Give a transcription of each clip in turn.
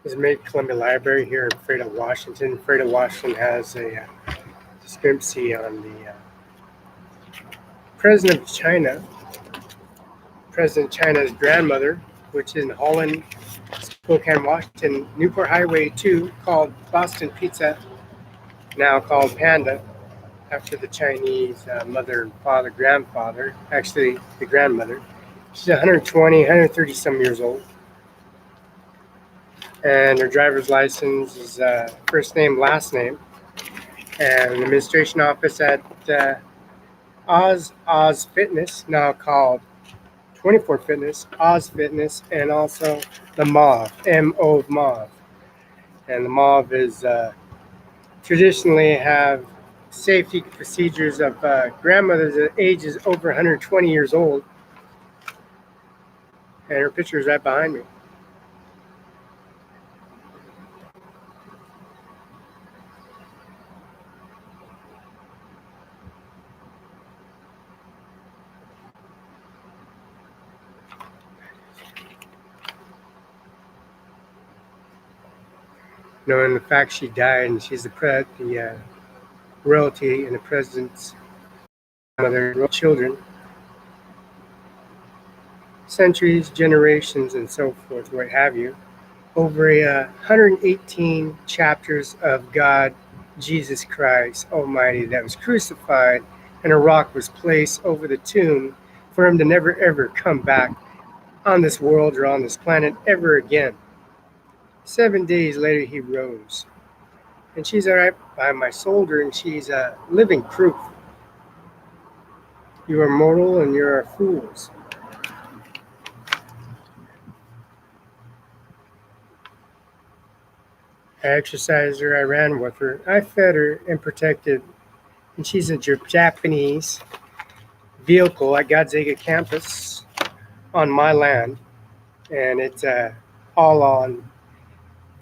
is made at Columbia Library here in Freda, Washington. Freda, Washington has a discrepancy on the President of China. President of China's grandmother, which is in Holland, Spokane, Washington, Newport Highway 2, called Boston Pizza, now called Panda, after the Chinese mother and father, grandfather, actually the grandmother. She's 120, 130 some years old. And her driver's license is first name, last name. And an administration office at Oz Fitness, now called 24 Fitness, Oz Fitness, and also the MOV, M-O MOV. And the MOV is traditionally have safety procedures of grandmothers that ages over 120 years old. And her picture is right behind me. Knowing the fact she died and she's the royalty and the president's mother, children, centuries, generations, and so forth, what have you. Over 118 chapters of God, Jesus Christ Almighty, that was crucified, and a rock was placed over the tomb for him to never ever come back on this world or on this planet ever again. 7 days later, he rose. And she's right by my shoulder, and she's living proof. You are mortal and you are fools. I exercised her, I ran with her, I fed her and protected. And she's a Japanese vehicle at Gonzaga campus on my land. And it's all on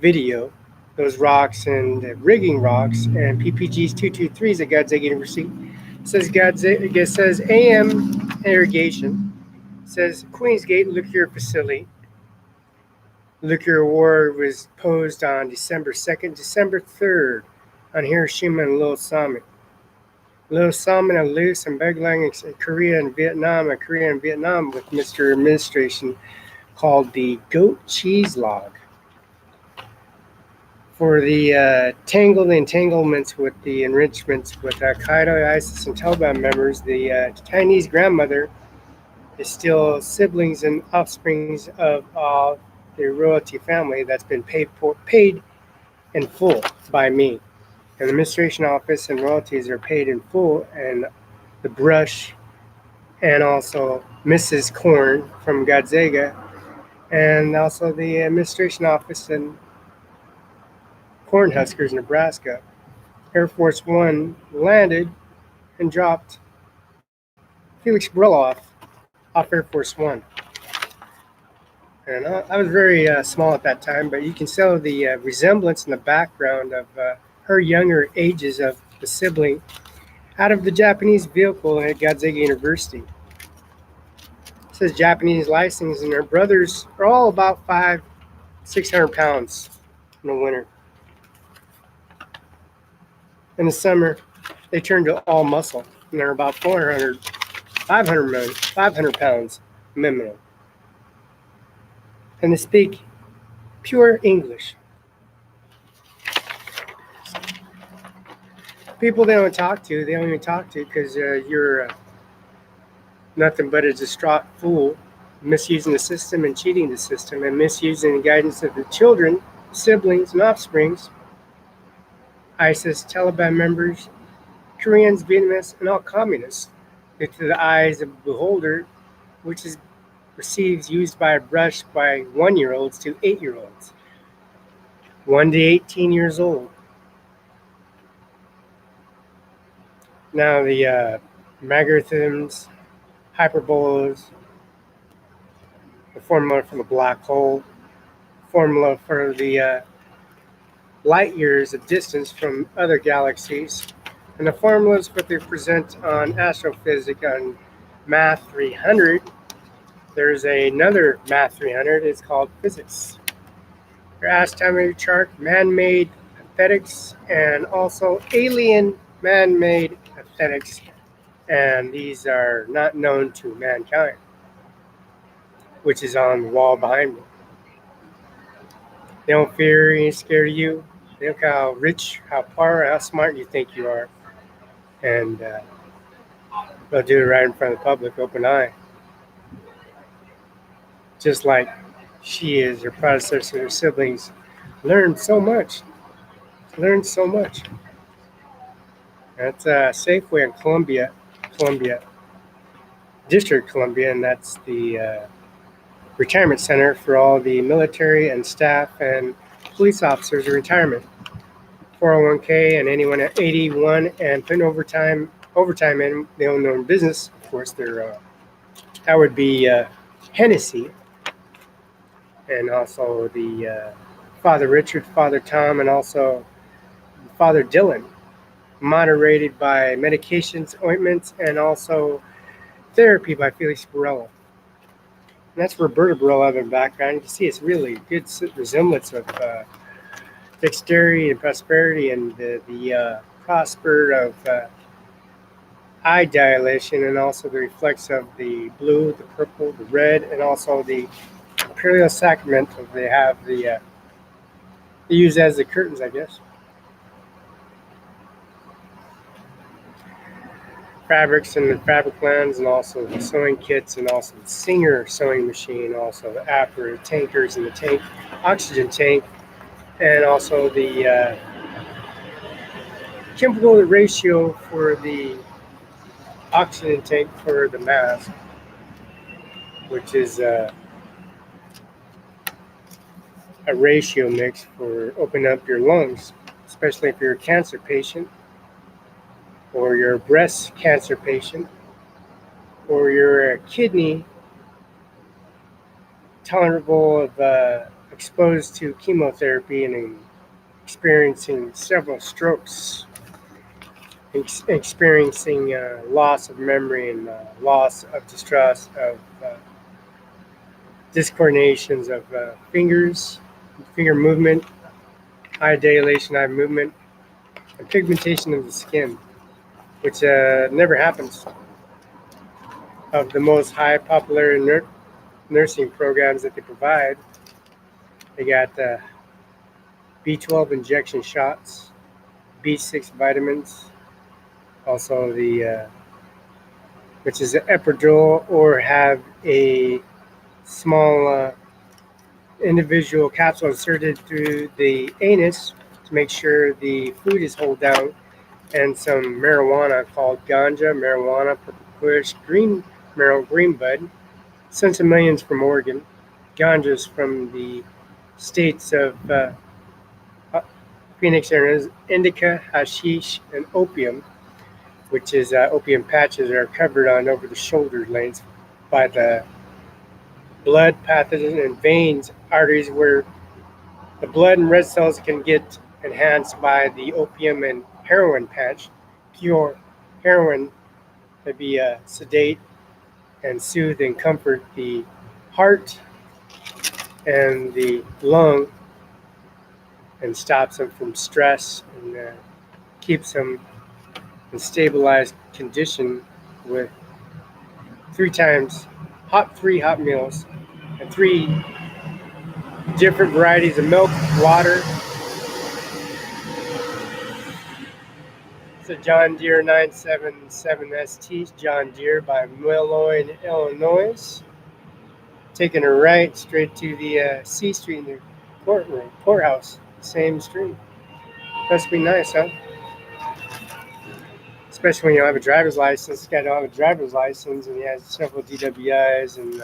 video, those rocks and rigging rocks and PPGs 223s at Gonzaga University. It says AM irrigation. It says Queensgate Liquor Facility. Liquor award was posed on December 2nd, December 3rd on Hiroshima and Little Summit. Little Summit and Loose and Beglang in Korea and Vietnam, with Mr. Administration called the Goat Cheese Log. For the entanglements with the enrichments with Al-Qaeda, ISIS, and Taliban members, the Chinese grandmother is still siblings and offsprings of the royalty family that's been paid in full by me. And the administration office and royalties are paid in full, and the brush and also Mrs. Korn from Gonzaga, and also the administration office and Cornhuskers, Nebraska. Air Force One landed and dropped Felix Barela off Air Force One. And I was very small at that time, but you can tell the resemblance in the background of her younger ages of the sibling out of the Japanese vehicle at Gonzaga University. It says Japanese license, and her brothers are all about 500-600 pounds in the winter. In the summer, they turn to all muscle, and they're about 500 pounds minimum. And they speak pure English. People they don't talk to, they don't even talk to because you're nothing but a distraught fool, misusing the system and cheating the system and misusing the guidance of the children, siblings, and offsprings. ISIS, Taliban members, Koreans, Vietnamese, and all communists, to the eyes of the beholder, which is receives used by a brush by 1-year-olds to 8-year-olds, 1 to 18 years old. Now the logarithms, hyperbolas, the formula for the black hole, formula for the light years of distance from other galaxies, and the formulas what they present on astrophysics on Math 300. There's another Math 300, it's called physics. Your astounding chart, man-made aesthetics, and also alien man-made aesthetics, and these are not known to mankind, which is on the wall behind me. They don't fear any scared of you. They look how rich, how powerful, how smart you think you are, and they'll do it right in front of the public, open eye. Just like she is, her predecessor, her siblings, learned so much. Learned so much. That's Safeway in Columbia, District Columbia, and that's the retirement center for all the military and staff and police officers in retirement. 401k and anyone at 81 and putting overtime in, they own their own business. Of course, that would be Hennessy, and also the Father Richard, Father Tom, and also Father Dylan, moderated by medications, ointments, and also therapy by Felix Barela. And that's Roberta Barela in the background. You can see it's really good resemblance of dexterity and prosperity, and the prosper of eye dilation, and also the reflex of the blue, the purple, the red, and also the imperial sacrament. They have they use as the curtains, I guess. Fabrics and the fabric lens, and also the sewing kits, and also the Singer sewing machine, also the after tankers and the tank, oxygen tank, and also the chemical ratio for the oxygen tank for the mask, which is a ratio mix for opening up your lungs, especially if you're a cancer patient, or you're a breast cancer patient, or you're a kidney tolerable of exposed to chemotherapy and experiencing several strokes, experiencing loss of memory and loss of distrust, of discoordinations of fingers, finger movement, eye dilation, eye movement, and pigmentation of the skin, which never happens. Of the most high popular nursing programs that they provide, they got B12 injection shots, B6 vitamins, also the which is an epidural, or have a small individual capsule inserted through the anus to make sure the food is held down, and some marijuana called ganja, marijuana, purple kush, green bud, sent to millions from Oregon. Ganjas from the states of Phoenix, Arizona, indica, hashish, and opium, which is opium patches that are covered on over the shoulder lengths by the blood pathogen and veins, arteries, where the blood and red cells can get enhanced by the opium and heroin patch. Pure heroin to be sedate and soothe and comfort the heart and the lung, and stops them from stress, and keeps them in stabilized condition with 3 times three hot meals, and 3 different varieties of milk, water. It's a John Deere 977 ST, John Deere by Moyloy, Illinois. Taking a right straight to the C Street in the courthouse, same street. Must be nice, huh? Especially when you don't have a driver's license. This guy don't have a driver's license, and he has several DWIs and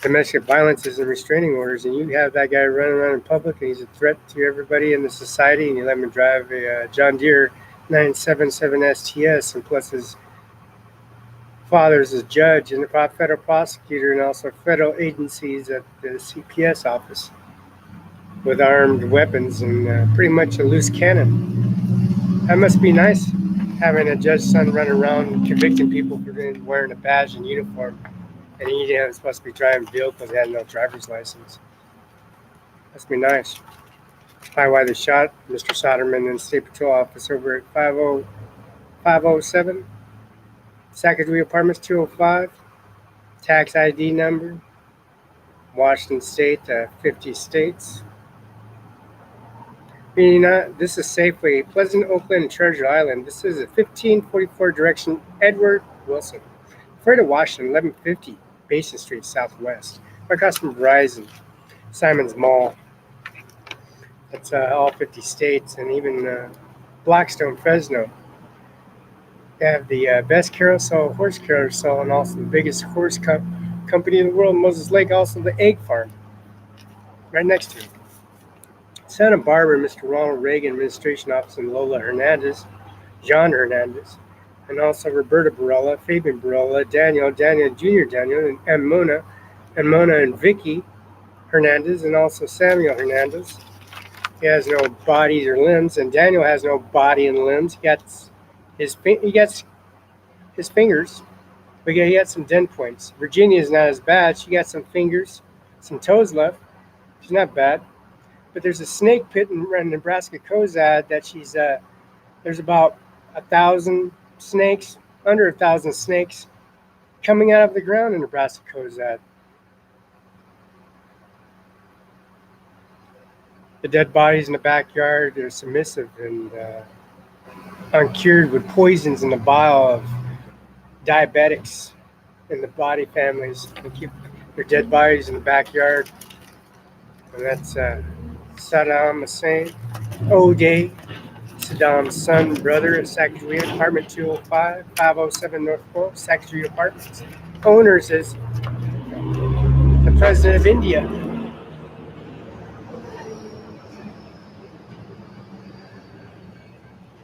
domestic violences and restraining orders, and you have that guy running around in public, and he's a threat to everybody in the society, and you let him drive a John Deere 977 STS, and plus his father's a judge and a federal prosecutor, and also federal agencies at the CPS office with armed weapons and pretty much a loose cannon. That must be nice, having a judge's son run around convicting people for wearing a badge and uniform. And he was supposed to be driving vehicles. He had no driver's license. Must be nice. Probably why they shot Mr. Soderman in the State Patrol office over at 507 Sacagawea Apartments 205. Tax ID number. Washington State, 50 states. This is Safeway, Pleasant, Oakland, and Treasure Island. This is a 1544 direction Edward Wilson. Further Washington, 1150 Basin Street, Southwest. Across from Verizon, Simon's Mall. That's all 50 states, and even Blackstone, Fresno. They have the best carousel, horse carousel, and also the biggest horse company in the world, Moses Lake, also the egg farm right next to it. Santa Barbara, Mr. Ronald Reagan Administration Office, and Lola Hernandez, John Hernandez, and also Roberta Barela, Fabian Barela, Daniel Jr. Daniel, and Mona and Vicky Hernandez, and also Samuel Hernandez. He has no bodies or limbs, and Daniel has no body and limbs. He gets his fingers, but he got some dent points. Virginia is not as bad. She got some fingers, some toes left. She's not bad. But there's a snake pit in Nebraska Cozad that there's about 1,000 snakes, under 1,000 snakes coming out of the ground in Nebraska Cozad. The dead bodies in the backyard are submissive and uncured with poisons in the bile of diabetics in the body families. They keep their dead bodies in the backyard. And that's Saddam Hussein, O'Day, Saddam's son, brother at Sacagawea, apartment 205, 507 North 4, Sacagawea Apartments. Owners is the President of India.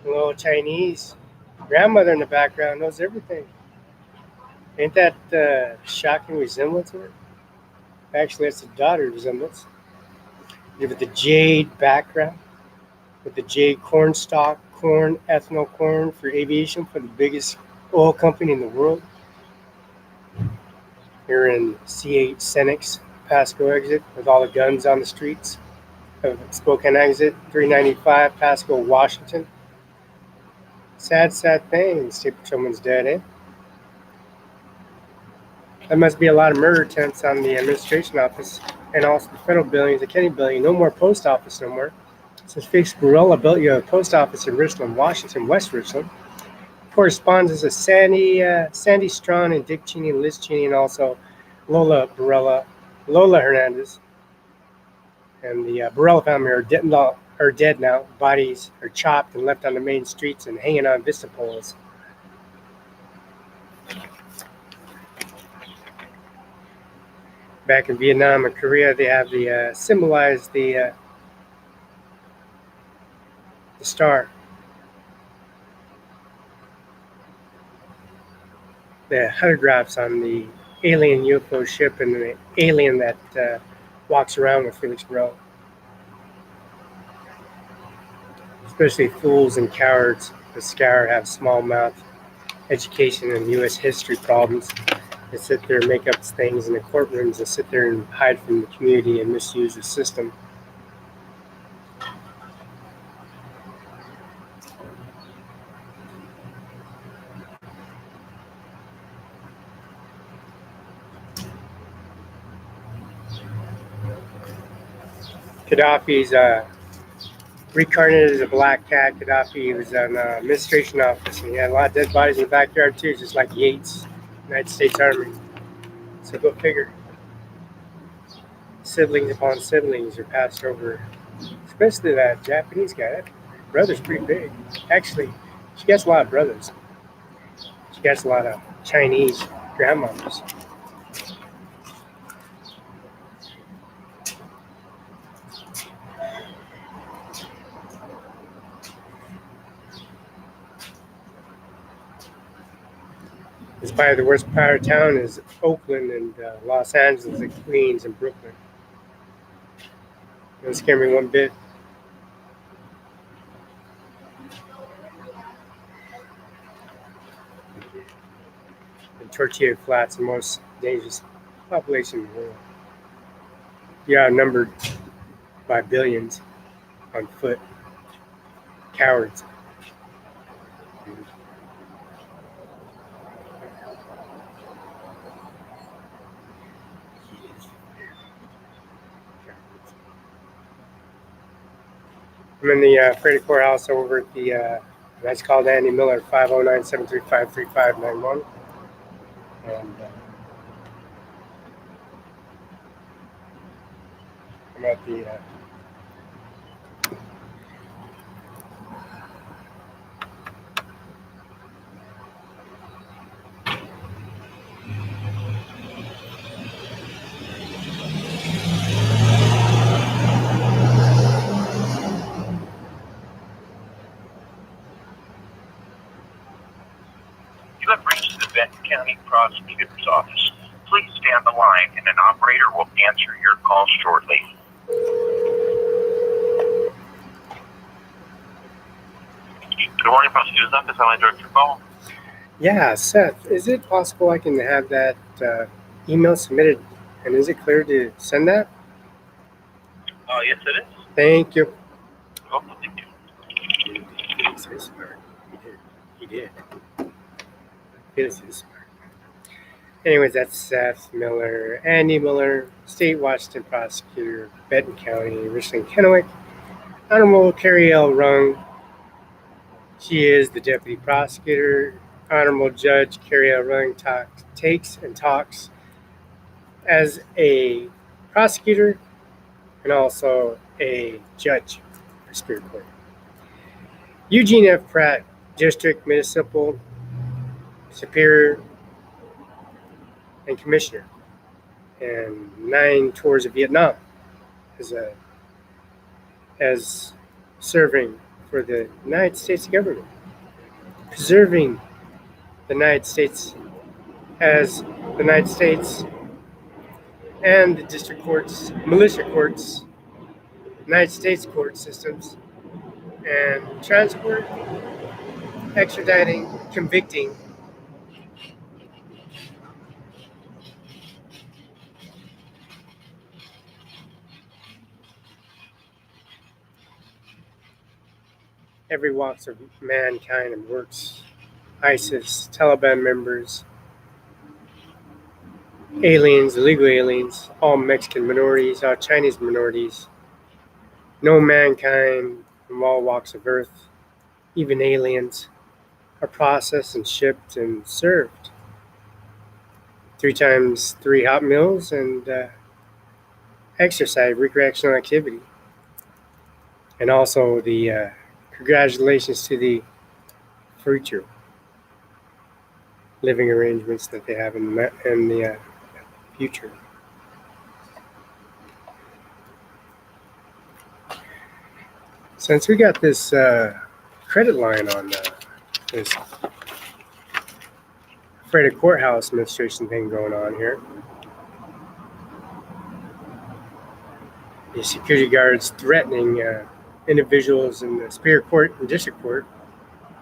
A little Chinese grandmother in the background knows everything. Ain't that shocking resemblance to her? Actually, it's a daughter resemblance. Give it the jade background with the jade cornstalk, corn, ethanol corn for aviation for the biggest oil company in the world. Here in C8 Senex Pasco exit with all the guns on the streets of Spokane exit, 395 Pasco, Washington. Sad thing. State Patrolman's dead, eh? There must be a lot of murder attempts on the administration office and also the federal building, the Kennedy building. No more post office no more. Since Felix Barela built you a post office in Richland, Washington, West Richland. Correspondents of Sandy Strawn and Dick Cheney and Liz Cheney, and also Lola Barela, Lola Hernandez. And the Barela family are dead now. Bodies are chopped and left on the main streets and hanging on vista poles. Back in Vietnam and Korea, they have symbolize the star. The hydrographs on the alien UFO ship and the alien that walks around with Felix Barela. Especially fools and cowards. The scar have small mouth education and U.S. history problems. They sit there and make up things in the courtrooms and sit there and hide from the community and misuse the system. Gaddafi's reincarnated as a black cat. Gaddafi was an administration office, and he had a lot of dead bodies in the backyard too, just like Yates, United States Army. So go figure. Siblings upon siblings are passed over, especially that Japanese guy. That brother's pretty big. Actually, she gets a lot of brothers. She gets a lot of Chinese grandmothers. It's probably the worst part of town is Oakland and Los Angeles and Queens and Brooklyn. It doesn't scare me one bit. And Tortilla Flats, the most dangerous population in the world. You're outnumbered by billions on foot. Cowards. I'm in the Freddy Courthouse over at the, that's called Andy Miller, 509-735-3591. And I'm at the You have reached the Benton County Prosecutor's Office. Please stay on the line and an operator will answer your call shortly. Good morning, Prosecutor's Office. How may I direct your call? Yeah, Seth, is it possible I can have that email submitted, and is it clear to send that? Yes, it is. Thank you. Oh, thank you. So smart. He did. Felix is smart. Anyways, that's Seth Miller, Andy Miller, State Washington Prosecutor, Benton County, Richland, Kennewick. Honorable Carrie L. Rung. She is the Deputy Prosecutor. Honorable Judge Carrie L. Rung takes and talks as a prosecutor and also a judge for Superior Court. Eugene F. Pratt, District Municipal Superior and Commissioner, and 9 tours of Vietnam as serving for the United States government, preserving the United States as the United States and the district courts, militia courts, United States court systems, and transport, extraditing, convicting, every walks of mankind and works, ISIS, Taliban members, aliens, illegal aliens, all Mexican minorities, all Chinese minorities, no mankind from all walks of earth, even aliens, are processed and shipped and served 3 times 3 hot meals and exercise, recreational activity. And also the congratulations to the future living arrangements that they have in the future. Since we got this credit line on this Freddy Courthouse administration thing going on here, the security guards threatening individuals in the Superior Court and District Court,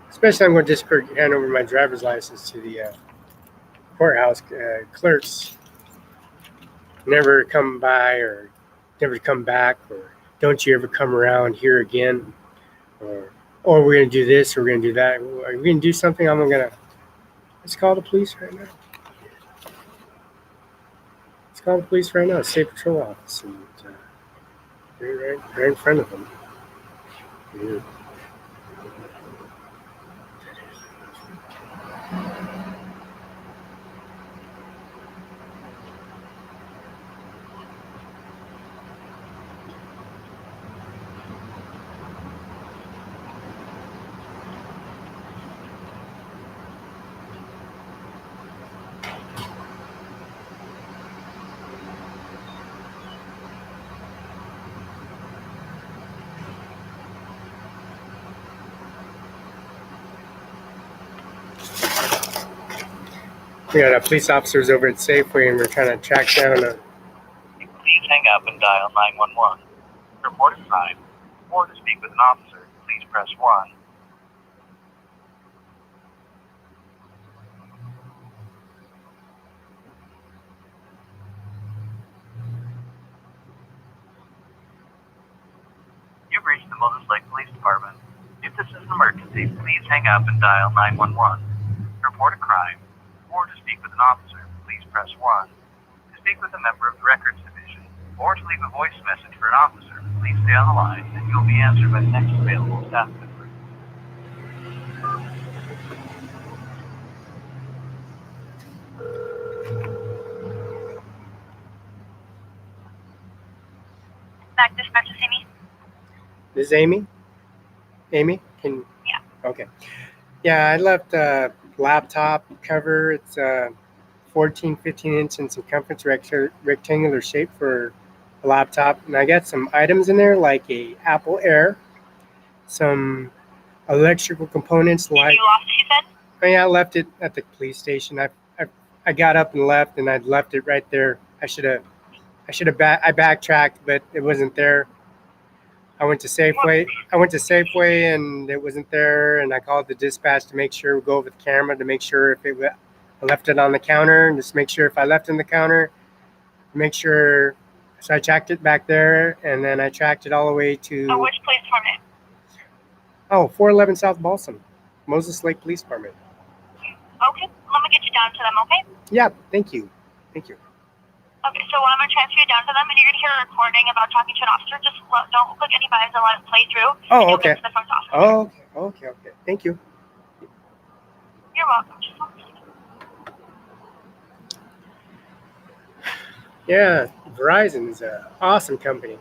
especially I'm going to hand over my driver's license to the courthouse clerks. Never come by or never come back, or don't you ever come around here again, or we're going to do this, or we're going to do that. Are we going to do something? Let's call the police right now. Let's call the police right now, State Patrol Office, and right in front of them. Yeah. We got police officers over at Safeway, and we're trying to track down Please hang up and dial 911. Report a crime, or to speak with an officer, please press 1. have reached the Moses Lake Police Department. If this is an emergency, please hang up and dial 911. To report a crime, or to speak with an officer, please press 1. To speak with a member of the Records Division, or to leave a voice message for an officer, please stay on the line and you'll be answered by the next available staff member. Back dispatch is Amy. This is Amy? Amy? Yeah. Okay. Yeah, I left a laptop cover. It's 14, 15 inch in circumference rectangular shape for a laptop. And I got some items in there like a Apple Air, some electrical components like... You lost it, you said? Oh yeah, I left it at the police station. I got up and left, and I'd left it right there. I backtracked, but it wasn't there. I went to Safeway and it wasn't there, and I called the dispatch to make sure, go over the camera to make sure if I left it on the counter, and just make sure if I left it on the counter, make sure. So I tracked it back there, and then I tracked it all the way to... Oh, which police department? Oh, 411 South Balsam, Moses Lake Police Department. Okay, let me get you down to them, okay? Yeah, thank you. Thank you. Okay, so I'm going to transfer you down to them, and you're going to hear a recording about talking to an officer. Just don't click any buttons and let it play through. Oh, okay. To the front office. Oh, okay. Thank you. You're welcome. Just one second. Yeah, Verizon is an awesome company.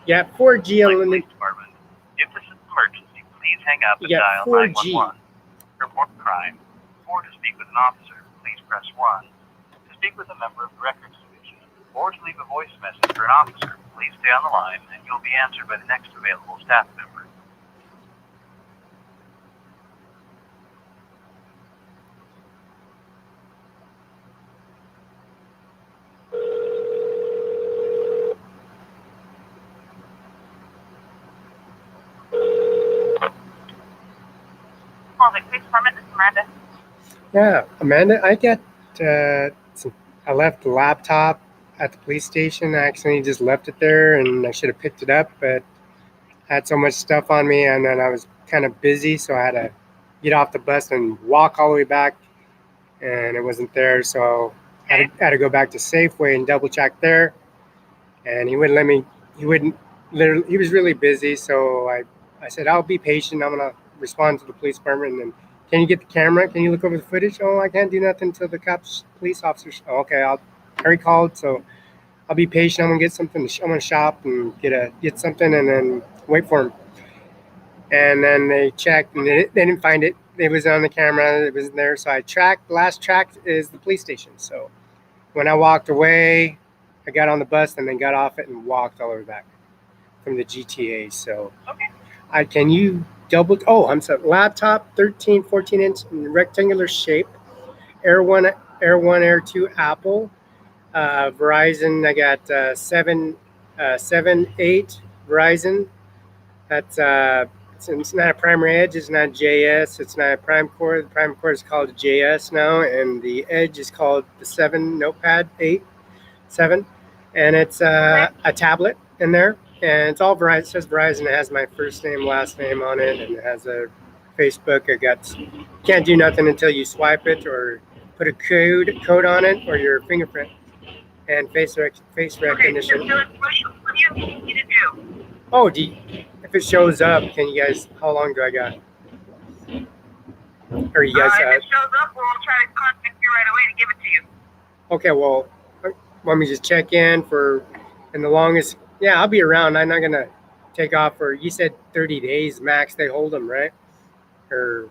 Yeah, 4G unlimited. Department. If this is an emergency, please hang up and Yeah, dial 4G. 911. To report a crime, or to speak with an officer, please press 1. To speak with a member of the Records Division, or to leave a voice message for an officer, please stay on the line and you'll be answered by the next available staff member. Well, the police department, this is Miranda. Yeah, Amanda, I left the laptop at the police station. I accidentally just left it there, and I should have picked it up, but I had so much stuff on me, and then I was kind of busy, so I had to get off the bus and walk all the way back, and it wasn't there, so I had to go back to Safeway and double check there, and he wouldn't let me. He was really busy, so I said, I'll be patient. I'm gonna respond to the police department, and then, can you get the camera? Can you look over the footage? Oh, I can't do nothing until the police officers. Oh, okay, I already called, so I'll be patient. I'm gonna get something. I'm gonna shop and get something, and then wait for them. And then they checked, and they didn't find it. It was on the camera. It wasn't there. So I tracked. The last track is the police station. So when I walked away, I got on the bus and then got off it and walked all the way back from the GTA. So Okay. Can you double? Oh, I'm sorry. Laptop, 13, 14 inch rectangular shape. Air 1, Air 2 Apple. Verizon, I got 7.8 Verizon. That's it's not a primary edge, it's not JS, it's not a prime core. The prime core is called JS now, and the edge is called the 7 Notepad 7, and it's a tablet in there, and it's all Verizon. It says Verizon. It has my first name, last name on it, and it has a Facebook. Can't do nothing until you swipe it or put a code on it or your fingerprint and face recognition. Okay, so what do you need me to do? Oh, if it shows up, how long do I got? Or you guys? If it shows up, we'll try to contact you right away to give it to you. Okay, well, let me just check in and the longest. Yeah, I'll be around. I'm not gonna take off for. You said 30 days max. They hold them, right? Or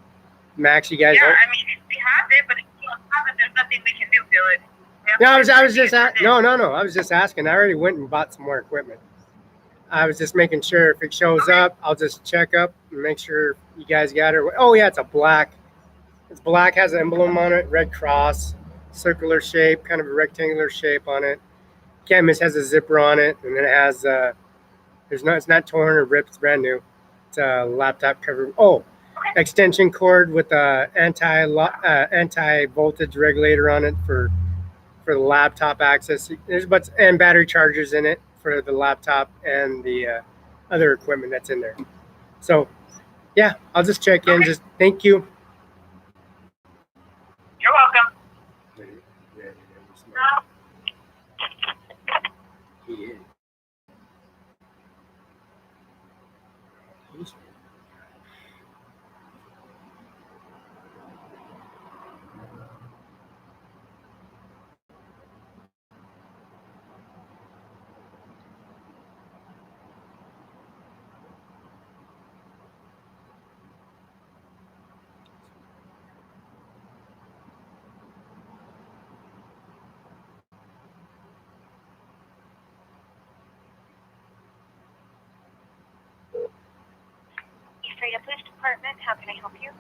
max, you guys? Yeah, hold? I mean, we have it, but if you don't have it, there's nothing we can do, Dylan. No, I was just I was just asking. I already went and bought some more equipment. I was just making sure if it shows up, I'll just check up and make sure you guys got it. Oh yeah, it's black. It's black, has an emblem on it, red cross, circular shape, kind of a rectangular shape on it. Can't miss, has a zipper on it, and then it has it's not torn or ripped. It's brand new. It's a laptop cover. Oh, extension cord with a anti voltage regulator on it for the laptop access. And battery chargers in it for the laptop and the other equipment that's in there. So, yeah, I'll just check in. Okay. Just thank you. You're welcome. Freda Police Department, how can I help you?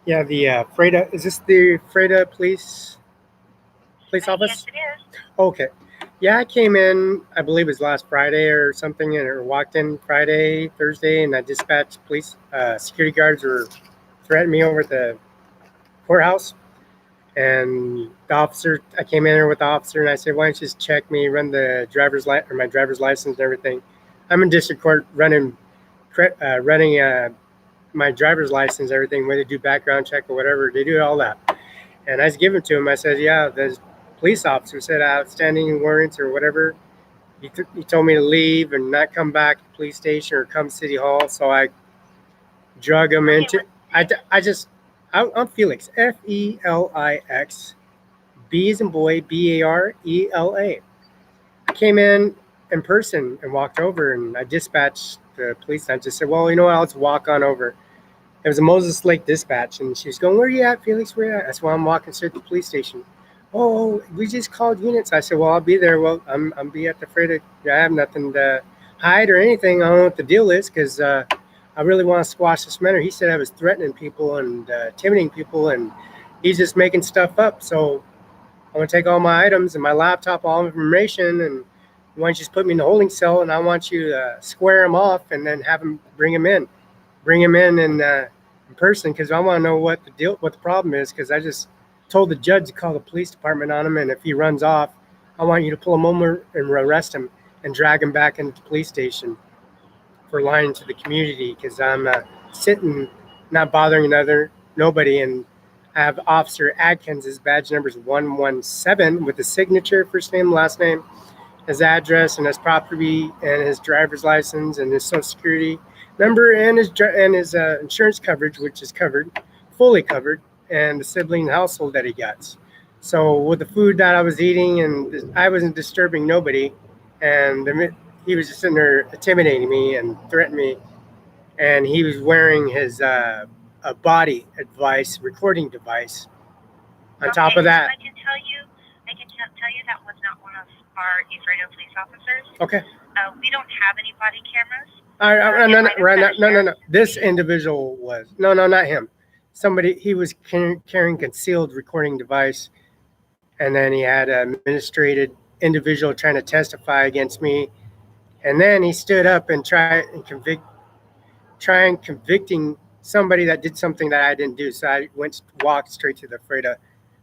Yeah, the Freda, is this the Freda Police office? Yes, it is. Okay. Yeah, I came in, I believe it was last Friday or something, or walked in Friday, Thursday, and I dispatched police. Security guards were threatening me over at the courthouse. And the officer, I came in there with the officer, and I said, why don't you just check me, run the my driver's license and everything. I'm in district court running my driver's license, everything, when they do background check or whatever, they do all that. And I was giving to him, I said, yeah, the police officer said outstanding warrants or whatever. He told me to leave and not come back to the police station or come city hall. So I drug him into, I'm Felix, Felix, B as in boy, Barela. I came in person and walked over, and I dispatched the police. I just said, well, you know what, I'll just walk on over. It was a Moses Lake dispatch, and she was going, where are you at, Felix? Where are you at? I said, well, I'm walking straight to the police station. Oh, we just called units. I said, well, I'll be there. Well, I'm be at the Freda. I have nothing to hide or anything. I don't know what the deal is, because I really want to squash this matter. He said I was threatening people and intimidating people, and he's just making stuff up. So I want to take all my items and my laptop, all information, and why don't you just put me in the holding cell, and I want you to square him off and then have him bring him in in person, because I want to know what the problem is, because I just told the judge to call the police department on him, and if he runs off, I want you to pull him over and arrest him and drag him back into the police station for lying to the community, because I'm sitting, not bothering nobody, and I have Officer Adkins, his badge number is 117 with his signature, first name, last name, his address, and his property, and his driver's license, and his social security number, and his insurance coverage, which is fully covered, and the sibling household that he gets. So with the food that I was eating, and I wasn't disturbing nobody, and he was just sitting there intimidating me and threatening me, and he was wearing his a body advice recording device. On top of that, I can tell you that was not one of our Freda police officers. Okay. We don't have any body cameras. No. This individual was not him. Somebody, he was carrying concealed recording device, and then he had an administrated individual trying to testify against me, and then he stood up and convicting somebody that did something that I didn't do. So I walked straight to the Freda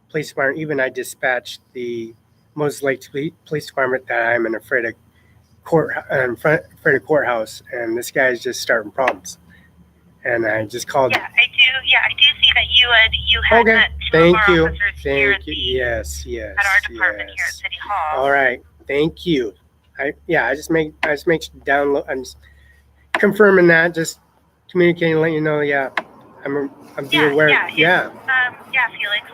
Police Department. Even I dispatched the Moses Lake Police Department that I'm in a Freda courthouse, and this guy's just starting problems. And I just called. Yeah, I do see that you had Okay. met Thank our you. officers here at Yes. at our department here at City Hall. All right. Thank you. I just make download. I'm just confirming that. Just communicating, letting you know. Yeah, I'm be aware. Yeah, Felix,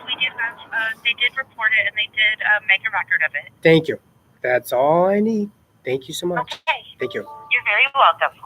we do have. They did report it, and they did make a record of it. Thank you. That's all I need. Thank you so much. Okay. Thank you. You're very welcome.